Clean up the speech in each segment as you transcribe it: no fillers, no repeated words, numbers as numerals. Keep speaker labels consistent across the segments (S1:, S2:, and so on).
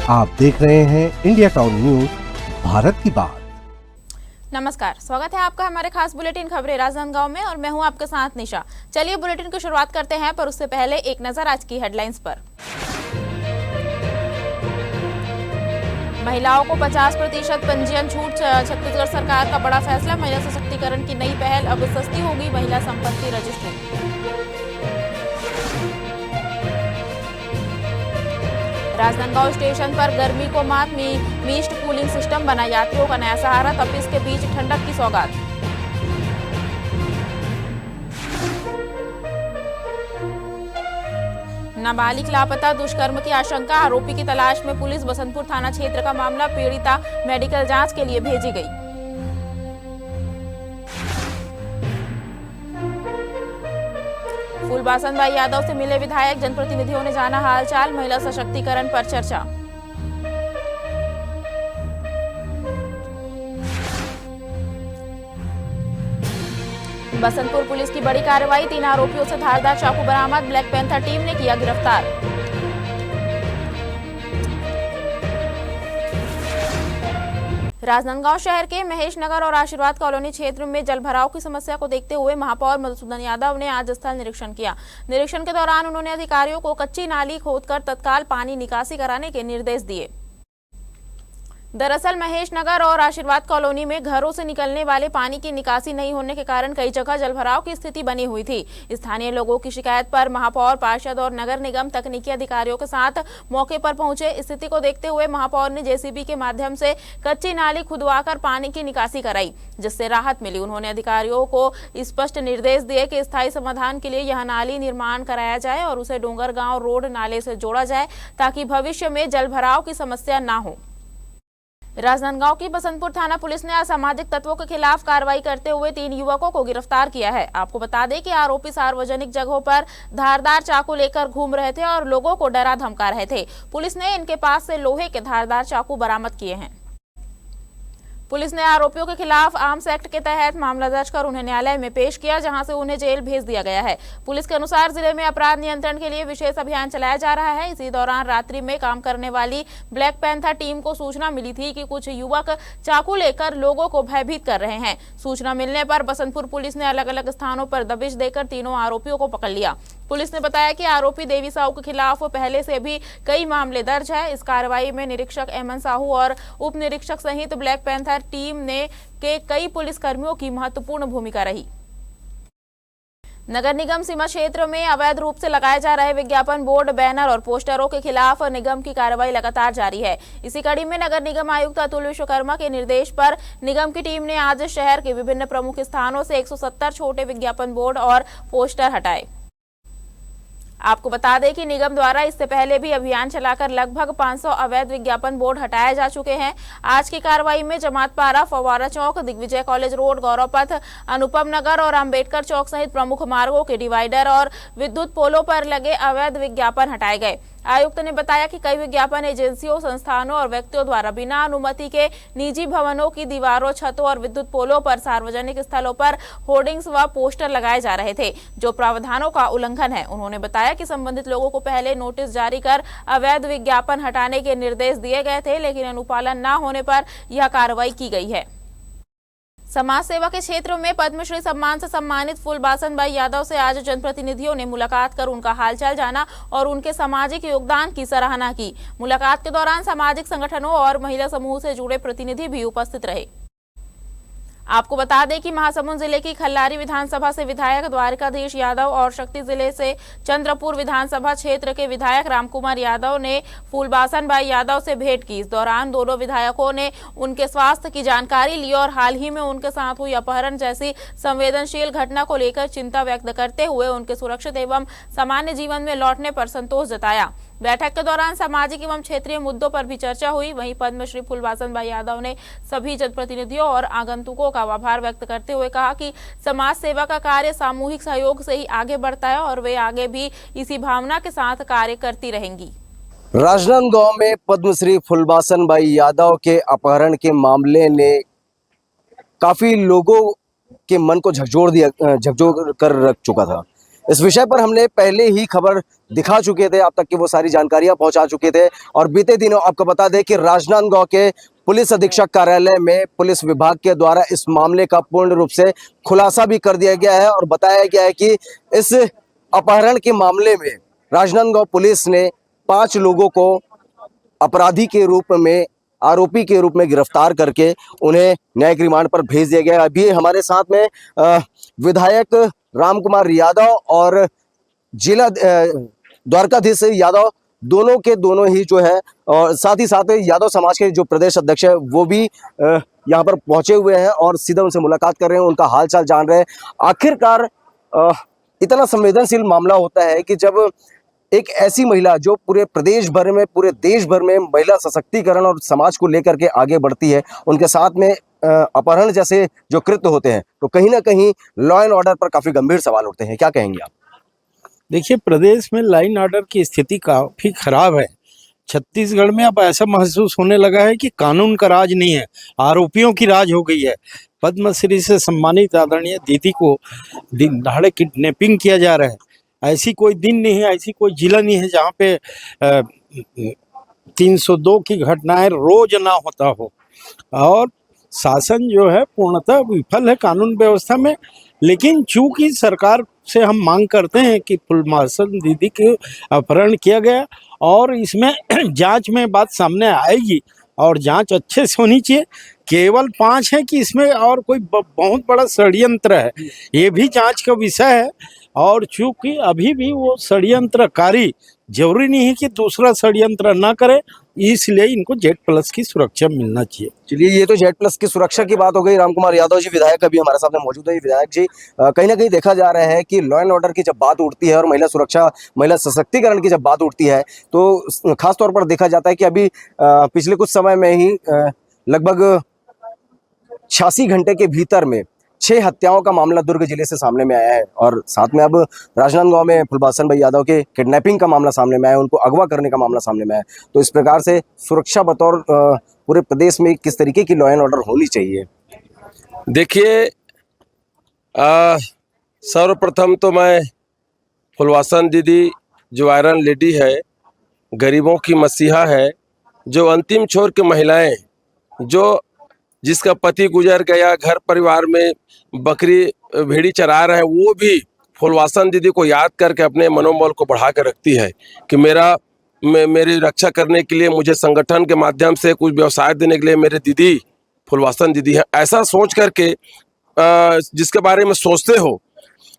S1: आप देख रहे हैं इंडिया टाउन न्यूज, भारत की बात।
S2: नमस्कार, स्वागत है आपका हमारे खास बुलेटिन खबरें राजनांदगांव में और मैं हूं आपके साथ निशा। चलिए बुलेटिन की शुरुआत करते हैं, पर उससे पहले एक नजर आज की हेडलाइंस पर। महिलाओं को 50% पंजीयन छूट, छत्तीसगढ़ सरकार का बड़ा फैसला। महिला सशक्तिकरण की नई पहल, अब सस्ती होगी महिला संपत्ति रजिस्ट्री। राजनांदगांव स्टेशन पर गर्मी को मात, मिस्ट कूलिंग सिस्टम बना यात्रियों का नया सहारा। तपिश के बीच ठंडक की सौगात। नाबालिग लापता, दुष्कर्म की आशंका, आरोपी की तलाश में पुलिस। बसंतपुर थाना क्षेत्र का मामला, पीड़िता मेडिकल जांच के लिए भेजी गई। फूलबासन बाई यादव से मिले विधायक, जनप्रतिनिधियों ने जाना हालचाल। महिला सशक्तिकरण पर चर्चा। बसंतपुर पुलिस की बड़ी कार्रवाई, 3 आरोपियों से धारदार चाकू बरामद। ब्लैक पैंथर टीम ने किया गिरफ्तार। राजनांदगांव शहर के महेश नगर और आशीर्वाद कॉलोनी क्षेत्र में जलभराव की समस्या को देखते हुए महापौर मधुसूदन यादव ने आज स्थल निरीक्षण किया। निरीक्षण के दौरान उन्होंने अधिकारियों को कच्ची नाली खोदकर तत्काल पानी निकासी कराने के निर्देश दिए। दरअसल महेश नगर और आशीर्वाद कॉलोनी में घरों से निकलने वाले पानी की निकासी नहीं होने के कारण कई जगह जलभराव की स्थिति बनी हुई थी। स्थानीय लोगों की शिकायत पर महापौर, पार्षद और नगर निगम तकनीकी अधिकारियों के साथ मौके पर पहुंचे। स्थिति को देखते हुए महापौर ने जेसीबी के माध्यम से कच्ची नाली खुदवाकर पानी की निकासी कराई, जिससे राहत मिली। उन्होंने अधिकारियों को स्पष्ट निर्देश दिए कि स्थायी समाधान के लिए यह नाली निर्माण कराया जाए और उसे डोंगरगांव रोड नाले से जोड़ा जाए, ताकि भविष्य में जलभराव की समस्या न हो। राजनांदगांव की बसंतपुर थाना पुलिस ने असामाजिक तत्वों के खिलाफ कार्रवाई करते हुए 3 युवकों को गिरफ्तार किया है। आपको बता दें कि आरोपी सार्वजनिक जगहों पर धारदार चाकू लेकर घूम रहे थे और लोगों को डरा धमका रहे थे। पुलिस ने इनके पास से लोहे के धारदार चाकू बरामद किए हैं। पुलिस ने आरोपियों के खिलाफ आर्म्स एक्ट के तहत मामला दर्ज कर उन्हें न्यायालय में पेश किया, जहां से उन्हें जेल भेज दिया गया है। पुलिस के अनुसार जिले में अपराध नियंत्रण के लिए विशेष अभियान चलाया जा रहा है। इसी दौरान रात्रि में काम करने वाली ब्लैक पैंथर टीम को सूचना मिली थी कि कुछ युवक चाकू लेकर लोगों को भयभीत कर रहे हैं। सूचना मिलने पर बसंतपुर पुलिस ने अलग अलग स्थानों पर दबिश देकर तीनों आरोपियों को पकड़ लिया। पुलिस ने बताया कि आरोपी देवी साहू के खिलाफ पहले से भी कई मामले दर्ज है। इस कार्रवाई में निरीक्षक एमन साहू और उप निरीक्षक सहित ब्लैक पैंथर टीम के कई पुलिसकर्मियों की महत्वपूर्ण भूमिका रही। नगर निगम सीमा क्षेत्र में अवैध रूप से लगाए जा रहे विज्ञापन बोर्ड, बैनर और पोस्टरों के खिलाफ निगम की कार्रवाई लगातार जारी है। इसी कड़ी में नगर निगम आयुक्त अतुल विश्वकर्मा के निर्देश पर निगम की टीम ने आज शहर के विभिन्न प्रमुख स्थानों से 170 छोटे विज्ञापन बोर्ड और पोस्टर हटाए। आपको बता दें कि निगम द्वारा इससे पहले भी अभियान चलाकर लगभग 500 अवैध विज्ञापन बोर्ड हटाए जा चुके हैं। आज की कार्रवाई में जमातपारा, फव्वारा चौक, दिग्विजय कॉलेज रोड, गौरव पथ, अनुपम नगर और अंबेडकर चौक सहित प्रमुख मार्गों के डिवाइडर और विद्युत पोलों पर लगे अवैध विज्ञापन हटाए गए। आयुक्त ने बताया कि कई विज्ञापन एजेंसियों, संस्थानों और व्यक्तियों द्वारा बिना अनुमति के निजी भवनों की दीवारों, छतों और विद्युत पोलों पर सार्वजनिक स्थलों पर होर्डिंग्स व पोस्टर लगाए जा रहे थे, जो प्रावधानों का उल्लंघन है। उन्होंने बताया कि संबंधित लोगों को पहले नोटिस जारी कर अवैध विज्ञापन हटाने के निर्देश दिए गए थे, लेकिन अनुपालन न होने पर यह कार्रवाई की गई है। समाज सेवा के क्षेत्र में पद्मश्री सम्मान से सम्मानित फूलबासन बाई यादव से आज जनप्रतिनिधियों ने मुलाकात कर उनका हालचाल जाना और उनके सामाजिक योगदान की सराहना की। मुलाकात के दौरान सामाजिक संगठनों और महिला समूह से जुड़े प्रतिनिधि भी उपस्थित रहे। आपको बता दें कि महासमुंद जिले की खल्लारी विधानसभा से विधायक द्वारिकाधीश यादव और शक्ति जिले से चंद्रपुर विधानसभा क्षेत्र के विधायक रामकुमार यादव ने फूलबासन बाई यादव से भेंट की। इस दौरान दोनों विधायकों ने उनके स्वास्थ्य की जानकारी ली और हाल ही में उनके साथ हुई अपहरण जैसी संवेदनशील घटना को लेकर चिंता व्यक्त करते हुए उनके सुरक्षित एवं सामान्य जीवन में लौटने पर संतोष जताया। बैठक के दौरान सामाजिक एवं क्षेत्रीय मुद्दों पर भी चर्चा हुई। वहीं पद्मश्री फूलबासन बाई यादव ने सभी जनप्रतिनिधियों और आगंतुकों का आभार व्यक्त करते हुए कहा कि समाज सेवा का कार्य सामूहिक सहयोग से ही आगे बढ़ता है और वे आगे भी इसी भावना के साथ कार्य करती रहेंगी।
S3: राजनांदगांव में पद्मश्री फूलबासन बाई यादव के अपहरण के मामले ने काफी लोगों के मन को झकझोर कर रख चुका था। इस विषय पर हमने पहले ही खबर दिखा चुके थे, आप तक की वो सारी जानकारियां पहुंचा चुके थे। और बीते दिनों आपको बता दें कि राजनांदगांव के पुलिस अधीक्षक कार्यालय में पुलिस विभाग के द्वारा इस मामले का पूर्ण रूप से खुलासा भी कर दिया गया है और बताया गया है कि इस अपहरण के मामले में राजनांदगांव पुलिस ने 5 लोगों को अपराधी के रूप में, आरोपी के रूप में गिरफ्तार करके उन्हें न्यायिक रिमांड पर भेज दिया गया। अभी हमारे साथ में विधायक राम कुमार यादव और जिला द्वारकाधीश यादव दोनों के दोनों ही जो है, और साथ ही साथ यादव समाज के जो प्रदेश अध्यक्ष है वो भी यहाँ पर पहुंचे हुए हैं और सीधा उनसे मुलाकात कर रहे हैं, उनका हालचाल जान रहे हैं। आखिरकार इतना संवेदनशील मामला होता है कि जब एक ऐसी महिला जो पूरे प्रदेश भर में, पूरे देश भर में महिला सशक्तिकरण और समाज को लेकर के आगे बढ़ती है, उनके साथ में अपहरण जैसे जो कृत्य होते हैं तो कहीं ना कहीं लॉ एंड ऑर्डर पर काफी गंभीर सवाल उठते हैं। क्या कहेंगे आप?
S4: देखिए, प्रदेश में लाइन ऑर्डर की स्थिति काफी खराब है। छत्तीसगढ़ में अब ऐसा महसूस होने लगा है कि कानून का राज नहीं है, आरोपियों की राज हो गई है। पद्मश्री से सम्मानित आदरणीय दीदी को दिन दहाड़े किडनैपिंग किया जा रहा है। ऐसी कोई दिन नहीं है, ऐसी कोई जिला नहीं है जहाँ पे 302 की घटनाएं रोज ना होता हो। और शासन जो है पूर्णतः विफल है कानून व्यवस्था में। लेकिन चूंकि सरकार से हम मांग करते हैं कि फुलबासन दीदी के अपहरण किया गया और इसमें जांच में बात सामने आएगी और जांच अच्छे से होनी चाहिए। केवल 5 है कि इसमें और कोई बहुत बड़ा षड्यंत्र है, ये भी जांच का विषय है। और चूंकि अभी भी वो षड्यंत्रकारी, जरूरी नहीं है कि दूसरा षड्यंत्र ना करे, इसलिए इनको Z+ की सुरक्षा मिलना चाहिए।
S3: चलिए, ये तो Z+ की सुरक्षा की बात हो गई। राम कुमार यादव जी विधायक अभी हमारे साथ में मौजूद है। विधायक जी, कहीं ना कहीं देखा जा रहा है कि लॉ एंड ऑर्डर की जब बात उठती है और महिला सुरक्षा, महिला सशक्तिकरण की जब बात उठती है तो खास तौर पर देखा जाता है कि अभी पिछले कुछ समय में ही लगभग 86 घंटे के भीतर में 6 हत्याओं का मामला दुर्ग जिले से सामने में आया है और साथ में अब राजनांदगांव में फुलबासन भाई यादव के किडनैपिंग का मामला सामने में आया है, उनको अगवा करने का मामला सामने में आया है। तो इस प्रकार से सुरक्षा बतौर पूरे प्रदेश में किस तरीके की लॉ एंड ऑर्डर होनी चाहिए?
S5: देखिए, सर्वप्रथम तो मैं फुलबासन दीदी जो आयरन लेडी है, गरीबों की मसीहा है, जो अंतिम छोर की महिलाएं, जो जिसका पति गुजर गया, घर परिवार में बकरी भेड़ी चरा रहे हैं, वो भी फुलबासन दीदी को याद करके अपने मनोबल को बढ़ा कर रखती है कि मेरी रक्षा करने के लिए, मुझे संगठन के माध्यम से कुछ व्यवसाय देने के लिए मेरे दीदी फुलबासन दीदी है, ऐसा सोच करके जिसके बारे में सोचते हो।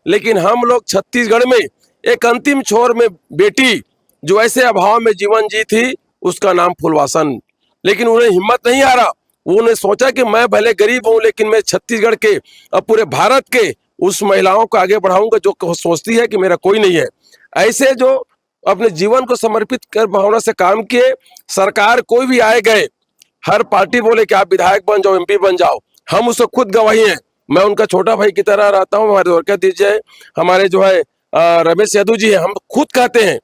S5: लेकिन हम लोग छत्तीसगढ़ में एक अंतिम छोर में बेटी जो ऐसे अभाव में जीवन जी थी, उसका नाम फुलबासन, लेकिन उन्हें हिम्मत नहीं आ रहा। उन्होंने सोचा कि मैं भले गरीब हूं लेकिन मैं छत्तीसगढ़ के और पूरे भारत के उस महिलाओं को आगे बढ़ाऊंगा जो सोचती है कि मेरा कोई नहीं है। ऐसे जो अपने जीवन को समर्पित कर भावना से काम किए। सरकार कोई भी आए गए, हर पार्टी बोले कि आप विधायक बन जाओ, MP बन जाओ, हम उससे खुद गवाही हैं। मैं उनका छोटा भाई की तरह रहता हूँ। हमारे द्वारकाधीश है, हमारे जो है रमेश यादव जी है, हम खुद कहते हैं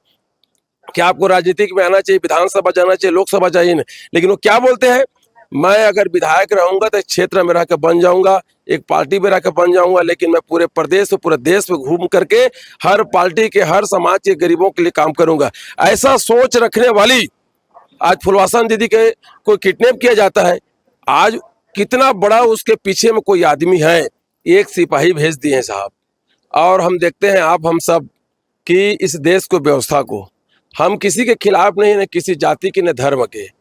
S5: कि आपको राजनीतिक में आना चाहिए, विधानसभा जाना चाहिए, लोकसभा चाहिए, लेकिन वो क्या बोलते हैं, मैं अगर विधायक रहूंगा तो क्षेत्र में रहकर बन जाऊंगा, एक पार्टी में रहकर बन जाऊंगा, लेकिन मैं पूरे प्रदेश और पूरे देश में घूम करके हर पार्टी के, हर समाज के गरीबों के लिए काम करूंगा। ऐसा सोच रखने वाली आज फुलबासन दीदी के कोई किडनैप किया जाता है। आज कितना बड़ा उसके पीछे में कोई आदमी है, एक सिपाही भेज दिए हैं साहब। और हम देखते हैं आप हम सब कि इस देश को, व्यवस्था को, हम किसी के खिलाफ नहीं, न किसी जाति के, न धर्म के।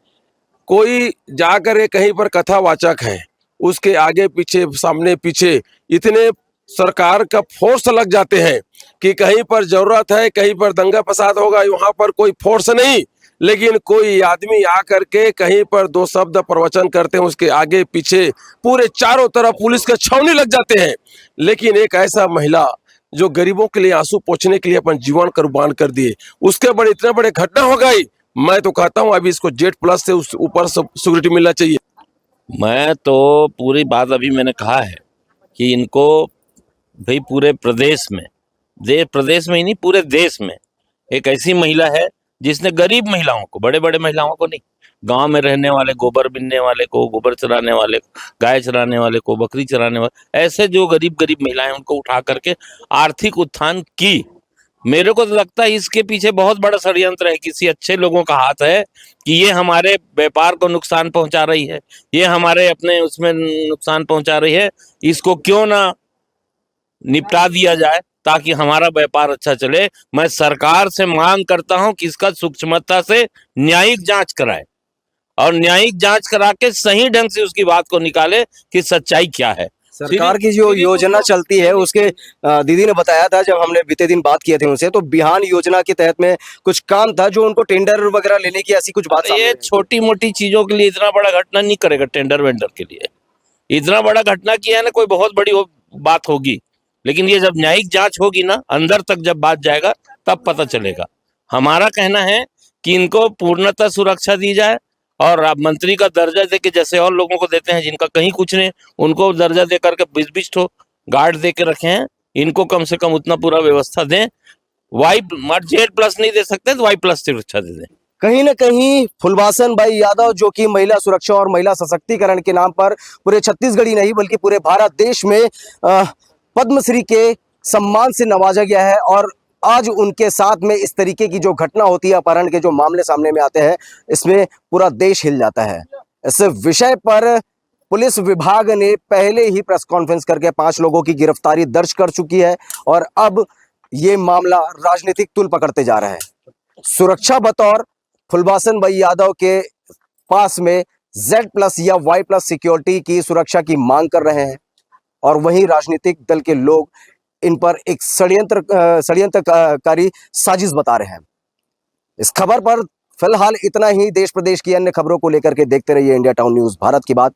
S5: कोई जाकर कहीं पर कथावाचक है, उसके आगे पीछे, सामने पीछे इतने सरकार का फोर्स लग जाते हैं कि कहीं पर जरूरत है, कहीं पर दंगा फसाद होगा, वहां पर कोई फोर्स नहीं, लेकिन कोई आदमी आकर के कहीं पर 2 शब्द प्रवचन करते हैं, उसके आगे पीछे पूरे चारों तरफ पुलिस के छावनी लग जाते हैं। लेकिन एक ऐसा महिला जो गरीबों के लिए आंसू पोंछने के लिए अपन जीवन कुर्बान कर दिए, उसके बड़े इतने बड़े घटना हो गई। मैं तो कहता हूं अभी इसको Z+ से उस ऊपर सिक्योरिटी मिलना चाहिए।
S6: मैं तो पूरी बात अभी मैंने कहा है कि इनको भाई पूरे प्रदेश में, प्रदेश में ही नहीं पूरे देश में एक ऐसी महिला है जिसने गरीब महिलाओं को, बड़े बड़े महिलाओं को नहीं, गांव में रहने वाले, गोबर बीनने वाले को, गोबर चराने वाले, गाय चराने वाले को, बकरी चराने वाले, ऐसे जो गरीब गरीब महिलाएं, उनको उठा करके आर्थिक उत्थान की मेरे को तो लगता है इसके पीछे बहुत बड़ा षड्यंत्र है, किसी अच्छे लोगों का हाथ है कि ये हमारे व्यापार को नुकसान पहुंचा रही है, ये हमारे अपने उसमें नुकसान पहुंचा रही है, इसको क्यों ना निपटा दिया जाए ताकि हमारा व्यापार अच्छा चले। मैं सरकार से मांग करता हूं कि इसका सूक्ष्मता से न्यायिक जांच कराए और न्यायिक जांच करा के सही ढंग से उसकी बात को निकाले कि सच्चाई क्या है।
S3: सरकार की जो योजना चलती है उसके दीदी ने बताया था जब हमने बीते दिन बात किए थे उनसे, तो बिहान योजना के तहत में कुछ काम था जो उनको टेंडर वगैरह लेने की ऐसी कुछ बात
S6: ये छोटी मोटी चीजों के लिए इतना बड़ा घटना नहीं करेगा। टेंडर वेंडर के लिए इतना बड़ा घटना किया है ना, कोई बहुत बड़ी बात होगी, लेकिन ये जब न्यायिक जांच होगी ना, अंदर तक जब बात जाएगा तब पता चलेगा। हमारा कहना है कि इनको पूर्णतः सुरक्षा दी जाए और आप मंत्री का दर्जा दे के जैसे और लोगों को देते हैं जिनका कहीं कुछ नहीं, उनको दर्जा दे करके 20-20 ठो गार्ड दे के रखे हैं, इनको कम से कम उतना पूरा व्यवस्था दें। Z+ नहीं दे सकते तो Y+ सुरक्षा दे दें।
S3: कहीं न कहीं फुलवासन भाई यादव जो कि महिला सुरक्षा और महिला सशक्तिकरण के नाम पर पूरे छत्तीसगढ़ ही नहीं बल्कि पूरे भारत देश में पद्मश्री के सम्मान से नवाजा गया है, और आज उनके साथ में इस तरीके की जो घटना होती है, अपहरण के जो मामले सामने में आते हैं, इसमें पूरा देश हिल जाता है। इस विषय पर पुलिस विभाग ने पहले ही प्रेस कॉन्फ्रेंस करके 5 लोगों की गिरफ्तारी दर्ज कर चुकी है और अब ये मामला राजनीतिक तूल पकड़ते जा रहा है। सुरक्षा बतौर फुलवासन भाई यादव के पास में Z+ या Y+ सिक्योरिटी की सुरक्षा की मांग कर रहे हैं, और वहीं राजनीतिक दल के लोग इन पर एक षड्यंत्रकारी साजिश बता रहे हैं। इस खबर पर फिलहाल इतना ही। देश प्रदेश की अन्य खबरों को लेकर के देखते रहिए इंडिया टाउन न्यूज भारत की बात।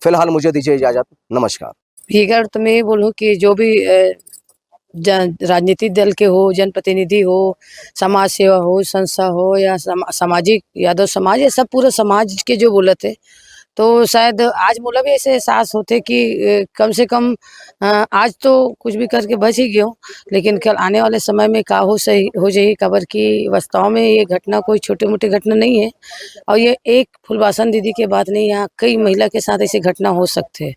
S3: फिलहाल मुझे दीजिए इजाजत, नमस्कार।
S7: फिगर तो मैं ये बोलूँ कि जो भी राजनीतिक दल के हो, जनप्रतिनिधि हो, समाज सेवा हो, संस्था हो या सामाजिक यादव समाज, ये सब पूरे समाज के जो बोले थे, तो शायद आज मोला भी ऐसे एहसास होते कि कम से कम आज तो कुछ भी करके बच ही गया, लेकिन कल आने वाले समय में का हो जाए खबर की वास्तव में ये घटना कोई छोटे मोटे घटना नहीं है, और ये एक फुलवासन दीदी के बात नहीं, यहाँ कई महिला के साथ ऐसे घटना हो सकते हैं।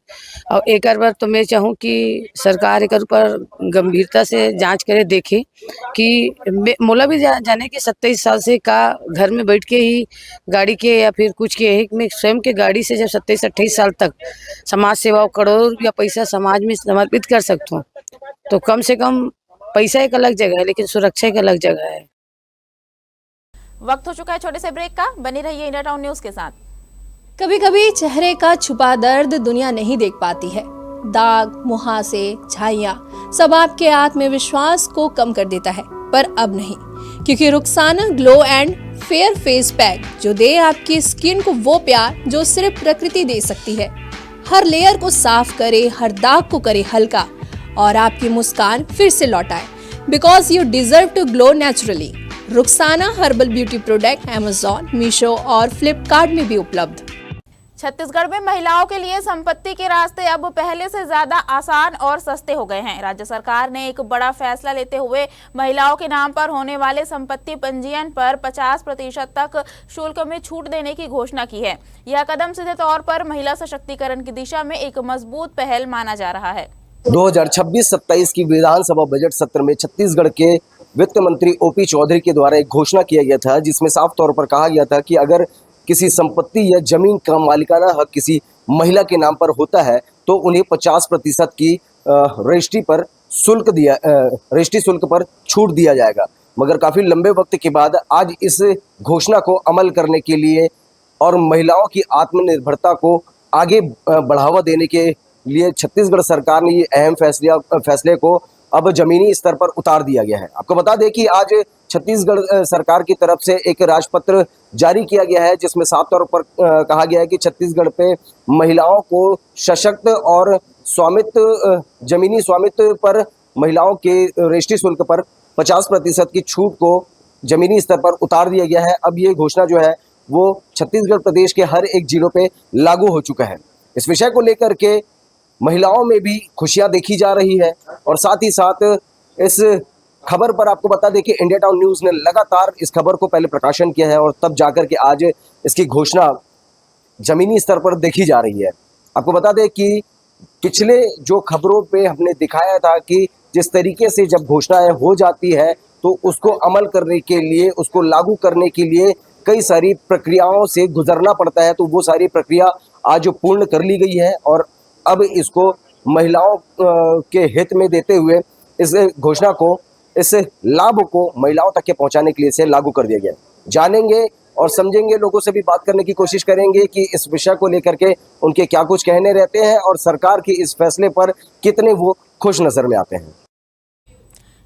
S7: और एक बार तो मैं चाहूँ कि सरकार एक ऊपर गंभीरता से जांच करे, देखे कि मोला भी जाने कि 27 साल से का घर में बैठ के ही गाड़ी के या फिर कुछ के में स्वयं के गाड़ी से जब 27-28 साल तक समाज सेवा करोड़ रुपया पैसा समाज में समर्पित कर सकता हूँ, तो कम से कम पैसा एक अलग जगह है लेकिन सुरक्षा एक अलग जगह है।
S2: वक्त हो चुका है छोटे से ब्रेक का, बनी रहिए इंडिया टाउन न्यूज के साथ।
S8: कभी कभी चेहरे का छुपा दर्द दुनिया नहीं देख पाती है। दाग, मुहासे, झाइयां सब आपके आत्मविश्वास को कम कर देता है, पर अब नहीं, क्योंकि Rukhsana glow and fair face pack जो दे आपकी स्किन को वो प्यार जो सिर्फ प्रकृति दे सकती है। हर लेयर को साफ करे, हर दाग को करे हल्का और आपकी मुस्कान फिर से लौटाए, because you deserve to glow naturally. Rukhsana herbal beauty product Amazon, Meesho और फ्लिपकार्ट में भी उपलब्ध।
S2: छत्तीसगढ़ में महिलाओं के लिए संपत्ति के रास्ते अब पहले से ज्यादा आसान और सस्ते हो गए हैं। राज्य सरकार ने एक बड़ा फैसला लेते हुए महिलाओं के नाम पर होने वाले संपत्ति पंजीयन पर 50% तक शुल्क में छूट देने की घोषणा की है। यह कदम सीधे तौर पर महिला सशक्तिकरण की दिशा में एक मजबूत पहल माना जा रहा है।
S3: 2026-27 की विधानसभा बजट सत्र में छत्तीसगढ़ के वित्त मंत्री OP चौधरी के द्वारा एक घोषणा किया गया था, जिसमें साफ तौर पर कहा गया था कि अगर किसी संपत्ति या जमीन का मालिकाना हक किसी महिला के नाम पर होता है तो उन्हें 50% की रजिस्ट्री शुल्क पर छूट दिया जाएगा। मगर काफ़ी लंबे वक्त के बाद आज इस घोषणा को अमल करने के लिए और महिलाओं की आत्मनिर्भरता को आगे बढ़ावा देने के लिए छत्तीसगढ़ सरकार ने ये अहम फैसले को अब जमीनी स्तर पर उतार दिया गया है। आपको बता दें कि आज छत्तीसगढ़ सरकार की तरफ से एक राजपत्र जारी किया गया है, जिसमें साफ तौर पर कहा गया है कि छत्तीसगढ़ पे महिलाओं को सशक्त और जमीनी स्वामित्व पर महिलाओं के रजिस्ट्री शुल्क पर 50% की छूट को जमीनी स्तर पर उतार दिया गया है। अब ये घोषणा जो है वो छत्तीसगढ़ प्रदेश के हर एक जिलों पे लागू हो चुका है। इस विषय को लेकर के महिलाओं में भी खुशियां देखी जा रही है, और साथ ही साथ इस खबर पर आपको बता दें कि इंडिया टाउन न्यूज़ ने लगातार इस खबर को पहले प्रकाशन किया है और तब जाकर के आज इसकी घोषणा जमीनी स्तर पर देखी जा रही है। आपको बता दें कि पिछले जो खबरों पे हमने दिखाया था कि जिस तरीके से जब घोषणाएं हो जाती है तो उसको अमल करने के लिए, उसको लागू करने के लिए कई सारी प्रक्रियाओं से गुजरना पड़ता है। तो वो सारी प्रक्रिया आज पूर्ण कर ली गई है और अब इसको महिलाओं के हित में देते हुए इस घोषणा को, इस लाभ को महिलाओं तक के पहुंचाने के लिए इसे लागू कर दिया गया। जानेंगे और समझेंगे, लोगों से भी बात करने की कोशिश करेंगे कि इस विषय को लेकर के उनके क्या कुछ कहने रहते हैं और सरकार की इस फैसले पर कितने वो खुश नजर में आते हैं।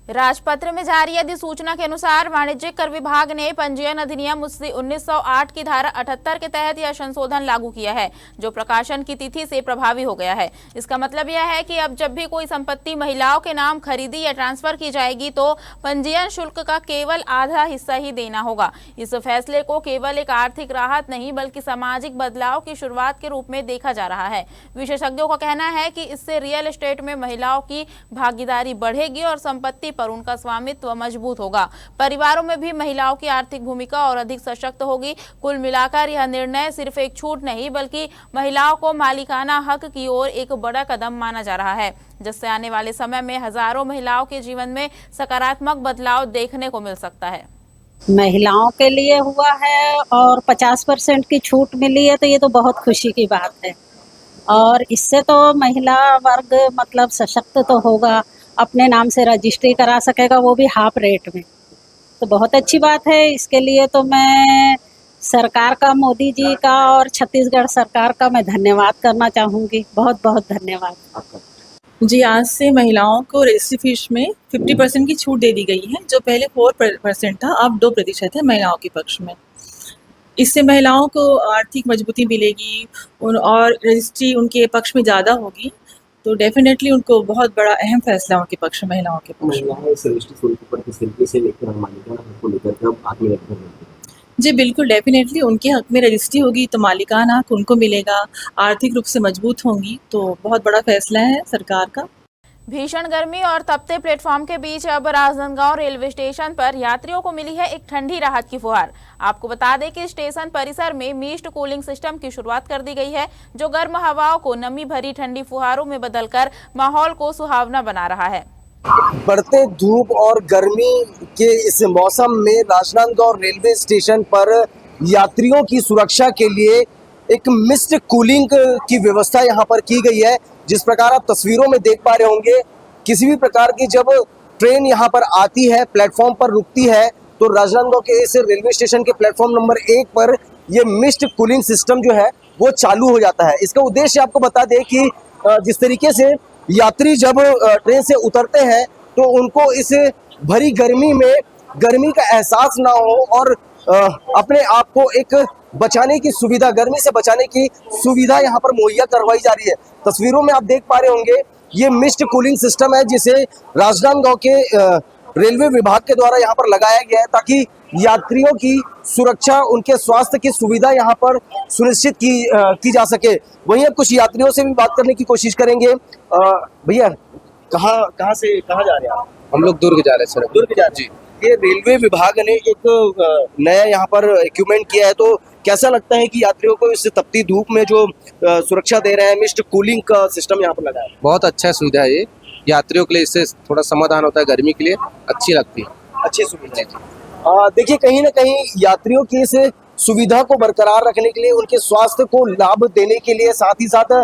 S2: राजपत्र में जारी अधिसूचना के अनुसार वाणिज्यिक कर विभाग ने पंजीयन अधिनियम 1908 की धारा 78 के तहत यह संशोधन लागू किया है, जो प्रकाशन की तिथि से प्रभावी हो गया है। इसका मतलब यह है कि अब जब भी कोई संपत्ति महिलाओं के नाम खरीदी या ट्रांसफर की जाएगी तो पंजीयन शुल्क का केवल आधा हिस्सा ही देना होगा। इस फैसले को केवल एक आर्थिक राहत नहीं बल्कि सामाजिक बदलाव की शुरुआत के रूप में देखा जा रहा है। विशेषज्ञों का कहना है कि इससे रियल एस्टेट में महिलाओं की भागीदारी बढ़ेगी और संपत्ति पर उनका स्वामित्व मजबूत होगा। परिवारों में भी महिलाओं की आर्थिक भूमिका और अधिक सशक्त होगी। कुल मिलाकर यह निर्णय सिर्फ एक छूट नहीं बल्कि महिलाओं को मालिकाना हक की ओर एक बड़ा कदम माना जा रहा है, जिससे आने वाले समय में हजारों महिलाओं के जीवन में सकारात्मक बदलाव देखने को मिल सकता है।
S9: महिलाओं के लिए हुआ है और 50% की छूट मिली है, तो ये तो बहुत खुशी की बात है और इससे तो महिला वर्ग मतलब सशक्त तो होगा, अपने नाम से रजिस्ट्री करा सकेगा, वो भी हाफ रेट में। तो बहुत अच्छी बात है। इसके लिए तो मैं सरकार का, मोदी जी का और छत्तीसगढ़ सरकार का मैं धन्यवाद करना चाहूँगी। बहुत बहुत धन्यवाद।
S10: जी, आज से महिलाओं को रजिस्ट्री फीस में 50% की छूट दे दी गई है, जो पहले 4% था, अब 2% है महिलाओं के पक्ष में। इससे महिलाओं को आर्थिक मजबूती मिलेगी और रजिस्ट्री उनके पक्ष में ज़्यादा होगी, तो डेफिनेटली उनको बहुत बड़ा अहम फैसला उनके पक्ष में, महिलाओं के पक्ष में। जी बिल्कुल, डेफिनेटली उनके हक में रजिस्ट्री होगी तो मालिकाना हक उनको मिलेगा, आर्थिक रूप से मजबूत होंगी, तो बहुत बड़ा फैसला है सरकार का।
S2: भीषण गर्मी और तपते प्लेटफॉर्म के बीच अब राजनांदगांव रेलवे स्टेशन पर यात्रियों को मिली है एक ठंडी राहत की फुहार। आपको बता दें कि स्टेशन परिसर में मिस्ट कूलिंग सिस्टम की शुरुआत कर दी गई है, जो गर्म हवाओं को नमी भरी ठंडी फुहारों में बदलकर माहौल को सुहावना बना रहा है।
S3: बढ़ते धूप और गर्मी के इस मौसम में राजनांदगांव रेलवे स्टेशन पर यात्रियों की सुरक्षा के लिए एक मिस्ट कूलिंग की व्यवस्था यहाँ पर की गई है। जिस प्रकार आप तस्वीरों में देख पा रहे होंगे, किसी भी प्रकार की जब ट्रेन यहाँ पर आती है, प्लेटफॉर्म पर रुकती है, तो राजनांदगांव के इस रेलवे स्टेशन के प्लेटफॉर्म नंबर 1 पर ये मिस्ट कूलिंग सिस्टम जो है वो चालू हो जाता है। इसका उद्देश्य आपको बता दें कि जिस तरीके से यात्री जब ट्रेन से उतरते हैं तो उनको इस भरी गर्मी में गर्मी का एहसास ना हो और अपने आप को एक बचाने की सुविधा, गर्मी से बचाने की सुविधा यहाँ पर मुहैया करवाई जा रही है। तस्वीरों में आप देख पा रहे होंगे ये मिस्ट कूलिंग सिस्टम है जिसे राजनांदगांव के रेलवे विभाग के द्वारा यहाँ पर लगाया गया है ताकि यात्रियों की सुरक्षा, उनके स्वास्थ्य की सुविधा यहाँ पर सुनिश्चित की जा सके। वहीं अब कुछ यात्रियों से भी बात करने की कोशिश करेंगे। भैया कहाँ से कहाँ जा रहे हैं आप?
S11: हम लोग दुर्ग जा रहे हैं सर।
S3: दुर्ग जा रहे हैं। ये रेलवे विभाग ने एक नया यहाँ पर इक्विपमेंट किया है, तो कैसा लगता है कि यात्रियों को इस तपती धूप में जो सुरक्षा दे रहे हैं, मिस्ट कूलिंग का सिस्टम यहाँ पर लगाया है?
S11: बहुत अच्छा सुविधा है ये, यात्रियों के लिए इससे थोड़ा समाधान होता है, गर्मी के लिए अच्छी लगती है।
S3: अच्छी सुविधा है। देखिए, कहीं ना कहीं यात्रियों की इस सुविधा को बरकरार रखने के लिए, उनके स्वास्थ्य को लाभ देने के लिए, साथ ही साथ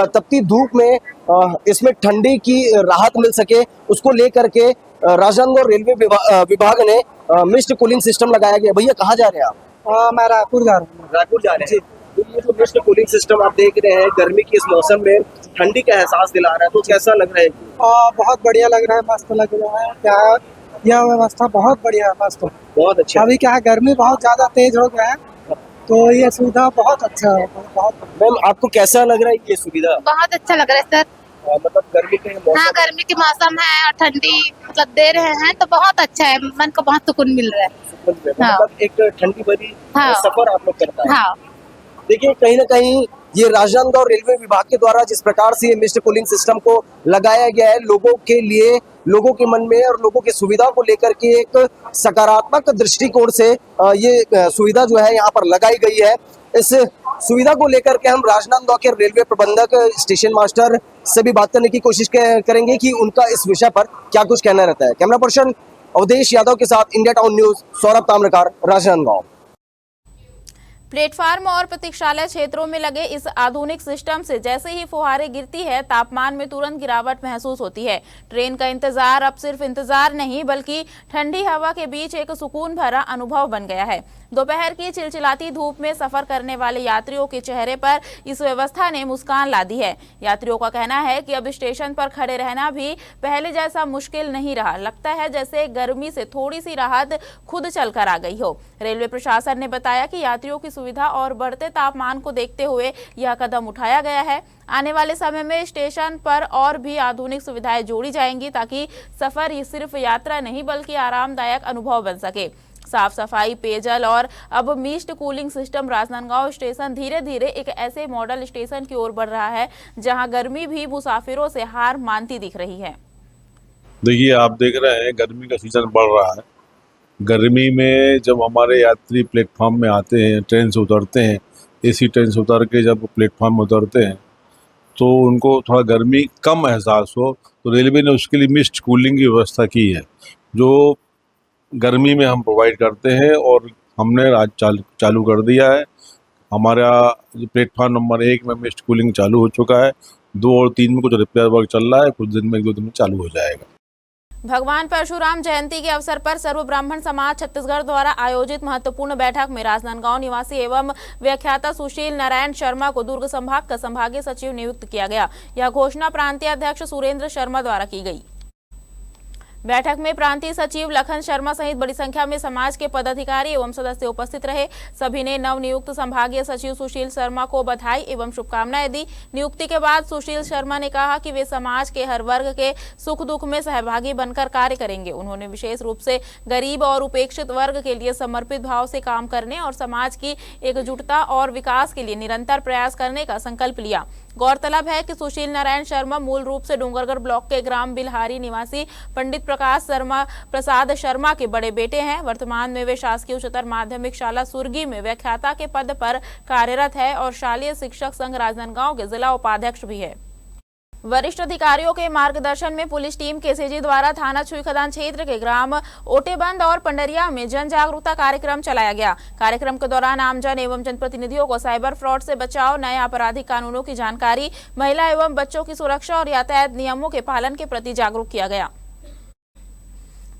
S3: तपती धूप में इसमें ठंडी की राहत मिल सके, उसको लेकर के राजनांदगांव रेलवे विभाग ने मिस्ट कूलिंग सिस्टम लगाया गया। भैया कहाँ जा रहे हैं आप?
S11: मैं रायपुर जा रहा हूँ।
S3: रायपुर जा रहे हैं। तो ये जो मिस्ट कूलिंग सिस्टम आप देख रहे हैं, गर्मी के इस मौसम में ठंडी का एहसास दिला रहा है, तो कैसा लग रहा है?
S11: बहुत बढ़िया लग रहा है, मस्त लग रहा है। क्या यह व्यवस्था बहुत बढ़िया है, मस्त,
S3: बहुत अच्छा।
S11: अभी क्या है, गर्मी बहुत ज्यादा तेज हो गया है, तो ये सुविधा बहुत अच्छा है। बहुत।
S3: मैम, आपको कैसा लग रहा है ये सुविधा?
S12: बहुत अच्छा लग रहा है सर।
S3: मतलब गर्मी के मौसम,
S12: हाँ, गर्मी के मौसम है और ठंडी मतलब दे रहे हैं तो बहुत अच्छा है, मन को बहुत सुकून मिल रहा है।
S3: हाँ। मतलब एक ठंडी भरी
S12: हाँ।
S3: सफर आप लोग करता है।
S12: हाँ।
S3: देखिए, कहीं ना कहीं ये राजनांदगांव रेलवे विभाग के द्वारा जिस प्रकार से ये मिस्ट कूलिंग सिस्टम को लगाया गया है, लोगों के लिए, लोगों के मन में और लोगों की सुविधा को लेकर के एक सकारात्मक दृष्टिकोण से ये सुविधा जो है यहाँ पर लगाई गई है। इस सुविधा को लेकर के हम राजनांदगांव के रेलवे प्रबंधक, स्टेशन मास्टर से भी बात करने की कोशिश करेंगे कि उनका इस विषय पर क्या कुछ कहना रहता है। कैमरा पर्सन अवधेश यादव के साथ India town news, Saurabh Tamrakar, Rajnandgaon.
S2: Platform और प्रतीक्षालय क्षेत्रों में लगे इस आधुनिक सिस्टम से जैसे ही फुहारें गिरती है, तापमान में तुरंत गिरावट महसूस होती है। ट्रेन का इंतजार अब सिर्फ इंतजार नहीं बल्कि ठंडी हवा के बीच एक सुकून भरा अनुभव बन गया है। दोपहर की चिलचिलाती धूप में सफर करने वाले यात्रियों के चेहरे पर इस व्यवस्था ने मुस्कान ला दी है। यात्रियों का कहना है कि अब स्टेशन पर खड़े रहना भी पहले जैसा मुश्किल नहीं रहा। लगता है जैसे गर्मी से थोड़ी सी राहत खुद चलकर आ गई हो। रेलवे प्रशासन ने बताया कि यात्रियों की सुविधा और बढ़ते तापमान को देखते हुए यह कदम उठाया गया है। आने वाले समय में स्टेशन पर और भी आधुनिक सुविधाएं जोड़ी जाएंगी ताकि सफर ये सिर्फ यात्रा नहीं बल्कि आरामदायक अनुभव बन सके। साफ सफाई, पेयजल और अब mist cooling system Rajnandgaon station धीरे धीरे एक ऐसे मॉडल स्टेशन की ओर बढ़ रहा है जहां गर्मी भी मुसाफिरों से हार मानती दिख रही है।
S13: देखिए, आप देख रहे हैं गर्मी का सीजन बढ़ रहा है। गर्मी में जब हमारे यात्री प्लेटफॉर्म में आते हैं, ट्रेन से उतरते हैं, एसी ट्रेन से उतर के जब प्लेटफॉर्म में उतरते हैं तो उनको थोड़ा गर्मी कम एहसास हो, तो रेलवे ने उसके लिए मिस्ट कूलिंग की व्यवस्था की है, जो गर्मी में हम प्रोवाइड करते हैं और हमने आज चालू कर दिया है। हमारा प्लेटफॉर्म नंबर 1 में मिस्ट कूलिंग चालू हो चुका है। 2 और 3 में कुछ रिपेयर वर्क चल रहा है, कुछ दिन में 1-2 दिन में चालू हो जाएगा।
S2: भगवान परशुराम जयंती के अवसर पर सर्व ब्राह्मण समाज छत्तीसगढ़ द्वारा आयोजित महत्वपूर्ण बैठक में राजनांदगांव निवासी एवं व्याख्याता सुशील नारायण शर्मा को दुर्ग संभाग का संभागीय सचिव नियुक्त किया गया। यह घोषणा प्रांतीय अध्यक्ष सुरेंद्र शर्मा द्वारा की गई। बैठक में प्रांतीय सचिव लखन शर्मा सहित बड़ी संख्या में समाज के पदाधिकारी एवं सदस्य उपस्थित रहे। सभी ने नवनियुक्त संभागीय सचिव सुशील शर्मा को बधाई एवं शुभकामनाएं दी। नियुक्ति के बाद सुशील शर्मा ने कहा कि वे समाज के हर वर्ग के सुख दुख में सहभागी बनकर कार्य करेंगे। उन्होंने विशेष रूप से गरीब और उपेक्षित वर्ग के लिए समर्पित भाव से काम करने और समाज की एकजुटता और विकास के लिए निरंतर प्रयास करने का संकल्प लिया। गौरतलब है कि सुशील नारायण शर्मा मूल रूप से डोंगरगढ़ ब्लॉक के ग्राम बिल्हारी निवासी पंडित प्रसाद शर्मा के बड़े बेटे हैं। वर्तमान में वे शासकीय उच्चतर माध्यमिक शाला सुरगी में व्याख्याता के पद पर कार्यरत है और शालेय शिक्षक संघ राजनांदगांव के जिला उपाध्यक्ष भी है। वरिष्ठ अधिकारियों के मार्गदर्शन में पुलिस टीम केसीजी द्वारा थाना छुईखदान क्षेत्र के ग्राम ओटेबंद और पंडरिया में जन जागरूकता कार्यक्रम चलाया गया। कार्यक्रम के दौरान आमजन एवं जनप्रतिनिधियों को साइबर फ्रॉड से बचाव, नए आपराधिक कानूनों की जानकारी, महिला एवं बच्चों की सुरक्षा और यातायात नियमों के पालन के प्रति जागरूक किया गया।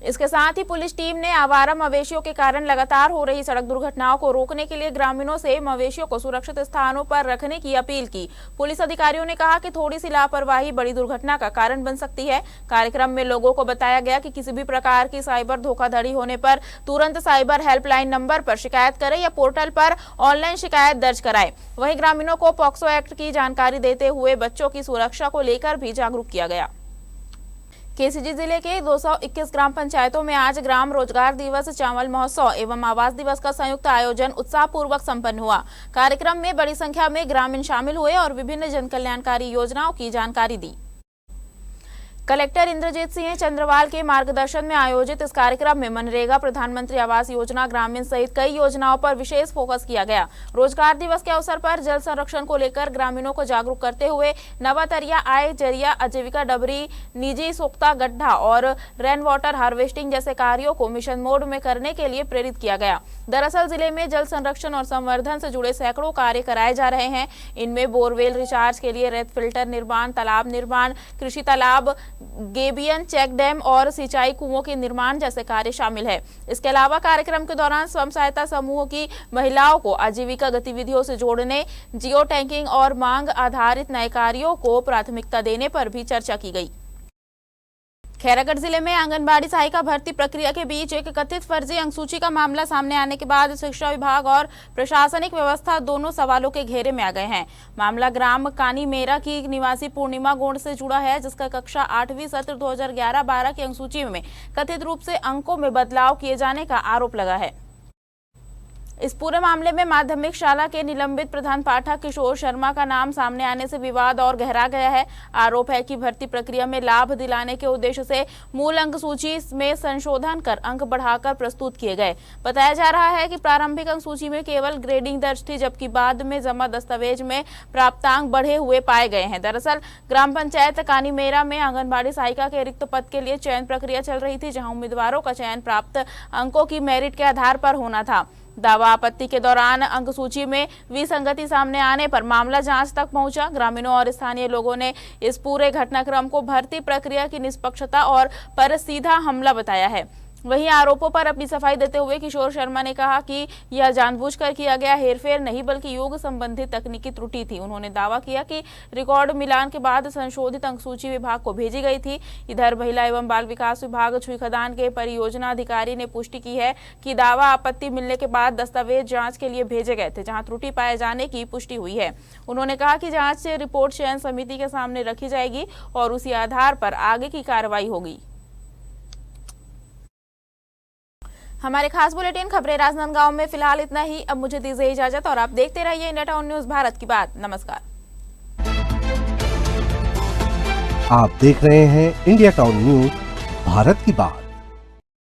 S2: इसके साथ ही पुलिस टीम ने आवारा मवेशियों के कारण लगातार हो रही सड़क दुर्घटनाओं को रोकने के लिए ग्रामीणों से मवेशियों को सुरक्षित स्थानों पर रखने की अपील की। पुलिस अधिकारियों ने कहा कि थोड़ी सी लापरवाही बड़ी दुर्घटना का कारण बन सकती है। कार्यक्रम में लोगों को बताया गया कि किसी भी प्रकार की साइबर धोखाधड़ी होने पर तुरंत साइबर हेल्पलाइन नंबर पर शिकायत करें या पोर्टल पर ऑनलाइन शिकायत दर्ज कराएं। वहीं ग्रामीणों को पॉक्सो एक्ट की जानकारी देते हुए बच्चों की सुरक्षा को लेकर भी जागरूक किया गया। केसीजी जिले के 221 ग्राम पंचायतों में आज ग्राम रोजगार दिवस, चावल महोत्सव एवं आवास दिवस का संयुक्त आयोजन उत्साहपूर्वक संपन्न हुआ। कार्यक्रम में बड़ी संख्या में ग्रामीण शामिल हुए और विभिन्न जन कल्याणकारी योजनाओं की जानकारी दी। कलेक्टर इंद्रजीत सिंह चंद्रवाल के मार्गदर्शन में आयोजित इस कार्यक्रम में मनरेगा, प्रधानमंत्री आवास योजना, ग्रामीण सहित कई योजनाओं पर विशेष फोकस किया गया। रोजगार दिवस के अवसर पर जल संरक्षण को लेकर ग्रामीणों को जागरूक करते हुए नवातरिया, आय जरिया, आजीविका डबरी, निजी सोख्ता गड्ढा और रेन वाटर हार्वेस्टिंग जैसे कार्यों को मिशन मोड में करने के लिए प्रेरित किया गया। दरअसल जिले में जल संरक्षण और संवर्धन से जुड़े सैकड़ों कार्य कराए जा रहे हैं। इनमें बोरवेल रिचार्ज के लिए रेत फिल्टर निर्माण, तालाब निर्माण, कृषि तालाब, गेबियन चेक डैम और सिंचाई कुओं के निर्माण जैसे कार्य शामिल है। इसके अलावा कार्यक्रम के दौरान स्वयं सहायता समूहों की महिलाओं को आजीविका गतिविधियों से जोड़ने, जियो टैंकिंग और मांग आधारित नए कार्यों को प्राथमिकता देने पर भी चर्चा की गई। खैरागढ़ जिले में आंगनबाड़ी सहायिका भर्ती प्रक्रिया के बीच एक कथित फर्जी अंकसूची का मामला सामने आने के बाद शिक्षा विभाग और प्रशासनिक व्यवस्था दोनों सवालों के घेरे में आ गए हैं। मामला ग्राम कानीमेरा की निवासी पूर्णिमा गोंड से जुड़ा है, जिसका कक्षा 8वीं सत्र 2011-12 की अंकसूची में कथित रूप से अंकों में बदलाव किए जाने का आरोप लगा है। इस पूरे मामले में माध्यमिक शाला के निलंबित प्रधान पाठक किशोर शर्मा का नाम सामने आने से विवाद और गहरा गया है। आरोप है कि भर्ती प्रक्रिया में लाभ दिलाने के उद्देश्य से मूल अंक सूची में संशोधन कर अंक बढ़ाकर प्रस्तुत किए गए। बताया जा रहा है कि प्रारंभिक अंक सूची में केवल ग्रेडिंग दर्ज थी, जबकि बाद में जमा दस्तावेज में प्राप्तांक बढ़े हुए पाए गए हैं। दरअसल ग्राम पंचायत कानीमेरा में आंगनबाड़ी सहायिका के रिक्त पद के लिए चयन प्रक्रिया चल रही थी, जहां उम्मीदवारों का चयन प्राप्त अंकों की मेरिट के आधार पर होना था। दावा आपत्ति के दौरान अंक सूची में विसंगति सामने आने पर मामला जांच तक पहुंचा। ग्रामीणों और स्थानीय लोगों ने इस पूरे घटनाक्रम को भर्ती प्रक्रिया की निष्पक्षता और पर सीधा हमला बताया है। वहीं आरोपों पर अपनी सफाई देते हुए किशोर शर्मा ने कहा कि यह जानबूझकर किया गया हेरफेर नहीं, बल्कि योग संबंधी तकनीकी त्रुटि थी। उन्होंने दावा किया कि रिकॉर्ड मिलान के बाद संशोधित अंक सूची विभाग को भेजी गई थी। इधर महिला एवं बाल विकास विभाग छुईखदान के परियोजना अधिकारी ने पुष्टि की है कि दावा आपत्ति मिलने के बाद दस्तावेज जांच के लिए भेजे गए थे, जहां त्रुटि पाए जाने की पुष्टि हुई है। उन्होंने कहा कि जांच से रिपोर्ट चयन समिति के सामने रखी जाएगी और उसी आधार पर आगे की कार्रवाई होगी। हमारे खास बुलेटिन खबरें राजनांदगांव में फिलहाल इतना ही। अब मुझे दीजिए इजाजत और आप देखते रहिए इंडिया टाउन न्यूज भारत की बात। नमस्कार।
S1: आप देख रहे हैं इंडिया टाउन न्यूज भारत की बात।